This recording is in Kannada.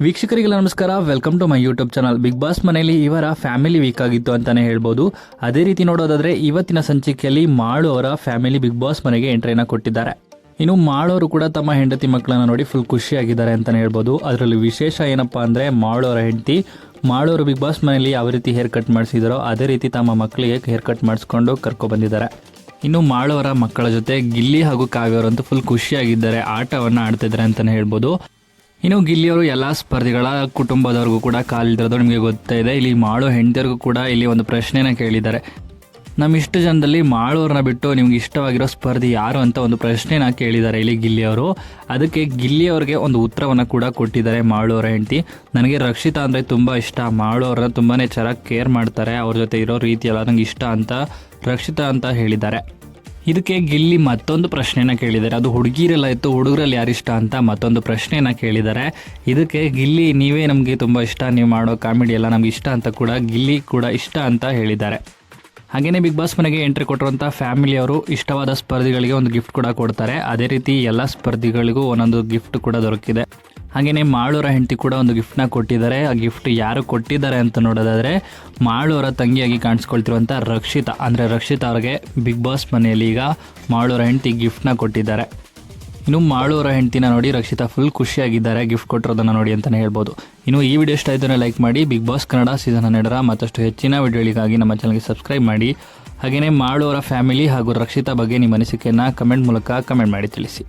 ವೀಕ್ಷಕರಿಗೆಲ್ಲ ನಮಸ್ಕಾರ, welcome to my YouTube channel. Bigg Boss ಮನೆಯಲ್ಲಿ ಇವರ ಫ್ಯಾಮಿಲಿ ವೀಕ್ ಆಗಿತ್ತು ಅಂತಾನೆ ಹೇಳ್ಬೋದು. ಅದೇ ರೀತಿ ನೋಡೋದಾದ್ರೆ ಇವತ್ತಿನ ಸಂಚಿಕೆಯಲ್ಲಿ ಮಾಳು ಅವರ ಫ್ಯಾಮಿಲಿ ಬಿಗ್ ಬಾಸ್ ಮನೆಗೆ ಎಂಟ್ರಿನ ಕೊಟ್ಟಿದ್ದಾರೆ. ಇನ್ನು ಮಾಳವರು ಕೂಡ ತಮ್ಮ ಹೆಂಡತಿ ಮಕ್ಕಳನ್ನ ನೋಡಿ ಫುಲ್ ಖುಷಿಯಾಗಿದ್ದಾರೆ ಅಂತಾನೆ ಹೇಳ್ಬೋದು. ಅದರಲ್ಲಿ ವಿಶೇಷ ಏನಪ್ಪಾ ಅಂದ್ರೆ ಮಾಳು ಅವರ ಹೆಂಡತಿ ಮಾಳವರು ಬಿಗ್ ಬಾಸ್ ಮನೆಯಲ್ಲಿ ಯಾವ ರೀತಿ ಹೇರ್ ಕಟ್ ಮಾಡಿಸಿದಾರೋ ಅದೇ ರೀತಿ ತಮ್ಮ ಮಕ್ಕಳಿಗೆ ಹೇರ್ ಕಟ್ ಮಾಡಿಸ್ಕೊಂಡು ಕರ್ಕೊ ಬಂದಿದ್ದಾರೆ. ಇನ್ನು ಮಾಳವರ ಮಕ್ಕಳ ಜೊತೆ ಗಿಲ್ಲಿ ಹಾಗೂ ಕಾವ್ಯವರಂತೂ ಫುಲ್ ಖುಷಿಯಾಗಿದ್ದಾರೆ, ಆಟವನ್ನು ಆಡ್ತಿದ್ದಾರೆ ಅಂತಾನೆ ಹೇಳ್ಬೋದು. ಇನ್ನು ಗಿಲ್ಲಿಯವರು ಎಲ್ಲ ಸ್ಪರ್ಧಿಗಳ ಕುಟುಂಬದವ್ರಿಗೂ ಕೂಡ ಕಾಲಿಡಿರೋದು ನಿಮಗೆ ಗೊತ್ತಾ ಇದೆ. ಇಲ್ಲಿ ಮಾಳು ಹೆಂಡತಿಯರಿಗೂ ಕೂಡ ಇಲ್ಲಿ ಒಂದು ಪ್ರಶ್ನೆನ ಕೇಳಿದ್ದಾರೆ. ನಮ್ಮ ಇಷ್ಟು ಜನದಲ್ಲಿ ಮಾಳುವ್ರನ್ನ ಬಿಟ್ಟು ನಿಮ್ಗೆ ಇಷ್ಟವಾಗಿರೋ ಸ್ಪರ್ಧಿ ಯಾರು ಅಂತ ಒಂದು ಪ್ರಶ್ನೆನ ಕೇಳಿದ್ದಾರೆ ಇಲ್ಲಿ ಗಿಲ್ಲಿಯವರು. ಅದಕ್ಕೆ ಗಿಲ್ಲಿಯವ್ರಿಗೆ ಒಂದು ಉತ್ತರವನ್ನು ಕೂಡ ಕೊಟ್ಟಿದ್ದಾರೆ ಮಾಳುವರ ಹೆಂಡತಿ. ನನಗೆ ರಕ್ಷಿತಾ ಅಂದರೆ ತುಂಬ ಇಷ್ಟ, ಮಾಳುವ್ರನ್ನ ತುಂಬಾ ಚೆನ್ನಾಗಿ ಕೇರ್ ಮಾಡ್ತಾರೆ, ಅವ್ರ ಜೊತೆ ಇರೋ ರೀತಿ ಎಲ್ಲ ನಂಗೆ ಇಷ್ಟ ಅಂತ ರಕ್ಷಿತಾ ಅಂತ ಹೇಳಿದ್ದಾರೆ. ಇದಕ್ಕೆ ಗಿಲ್ಲಿ ಮತ್ತೊಂದು ಪ್ರಶ್ನೆನ ಕೇಳಿದ್ದಾರೆ. ಅದು ಹುಡುಗಿರೆಲ್ಲ ಇತ್ತು, ಹುಡುಗರಲ್ಲಿ ಯಾರಿಷ್ಟ ಅಂತ ಮತ್ತೊಂದು ಪ್ರಶ್ನೆನ ಕೇಳಿದ್ದಾರೆ. ಇದಕ್ಕೆ ಗಿಲ್ಲಿ ನೀವೇ ನಮಗೆ ತುಂಬ ಇಷ್ಟ, ನೀವು ಮಾಡೋ ಕಾಮಿಡಿ ಎಲ್ಲ ನಮ್ಗೆ ಇಷ್ಟ ಅಂತ ಕೂಡ ಗಿಲ್ಲಿ ಕೂಡ ಇಷ್ಟ ಅಂತ ಹೇಳಿದ್ದಾರೆ. ಹಾಗೆಯೇ ಬಿಗ್ ಬಾಸ್ ಮನೆಗೆ ಎಂಟ್ರಿ ಕೊಟ್ಟಿರುವಂಥ ಫ್ಯಾಮಿಲಿಯವರು ಇಷ್ಟವಾದ ಸ್ಪರ್ಧಿಗಳಿಗೆ ಒಂದು ಗಿಫ್ಟ್ ಕೂಡ ಕೊಡ್ತಾರೆ. ಅದೇ ರೀತಿ ಎಲ್ಲ ಸ್ಪರ್ಧಿಗಳಿಗೂ ಒಂದೊಂದು ಗಿಫ್ಟ್ ಕೂಡ ದೊರಕಿದೆ. ಹಾಗೆಯೇ ಮಾಳೂರ ಹೆಂಡತಿ ಕೂಡ ಒಂದು ಗಿಫ್ಟ್ನ ಕೊಟ್ಟಿದ್ದಾರೆ. ಆ ಗಿಫ್ಟ್ ಯಾರು ಕೊಟ್ಟಿದ್ದಾರೆ ಅಂತ ನೋಡೋದಾದರೆ ಮಾಳೂರ ತಂಗಿಯಾಗಿ ಕಾಣಿಸ್ಕೊಳ್ತಿರುವಂಥ ರಕ್ಷಿತಾ, ಅಂದರೆ ರಕ್ಷಿತಾ ಅವ್ರಿಗೆ ಬಿಗ್ ಬಾಸ್ ಮನೆಯಲ್ಲಿ ಈಗ ಮಾಳೂರ ಹೆಂಡತಿ ಗಿಫ್ಟ್ನ ಕೊಟ್ಟಿದ್ದಾರೆ. ಇನ್ನು ಮಾಳೂರ ಹೆಂಡತಿನ ನೋಡಿ ರಕ್ಷಿತಾ ಫುಲ್ ಖುಷಿಯಾಗಿದ್ದಾರೆ ಗಿಫ್ಟ್ ಕೊಟ್ಟಿರೋದನ್ನು ನೋಡಿ ಅಂತಲೇ ಹೇಳ್ಬೋದು. ಇನ್ನು ಈ ವಿಡಿಯೋ ಇಷ್ಟ ಆಯಿತು ಲೈಕ್ ಮಾಡಿ. ಬಿಗ್ ಬಾಸ್ ಕನ್ನಡ ಸೀಸನ್ 12 ಮತ್ತಷ್ಟು ಹೆಚ್ಚಿನ ವಿಡಿಯೋಗಳಿಗಾಗಿ ನಮ್ಮ ಚಾನಲ್ಗೆ ಸಬ್ಸ್ಕ್ರೈಬ್ ಮಾಡಿ. ಹಾಗೆಯೇ ಮಾಳೂರ ಫ್ಯಾಮಿಲಿ ಹಾಗೂ ರಕ್ಷಿತಾ ಬಗ್ಗೆ ನಿಮ್ಮ ಅನಿಸಿಕೆಯನ್ನು ಕಮೆಂಟ್ ಮೂಲಕ ಕಮೆಂಟ್ ಮಾಡಿ ತಿಳಿಸಿ.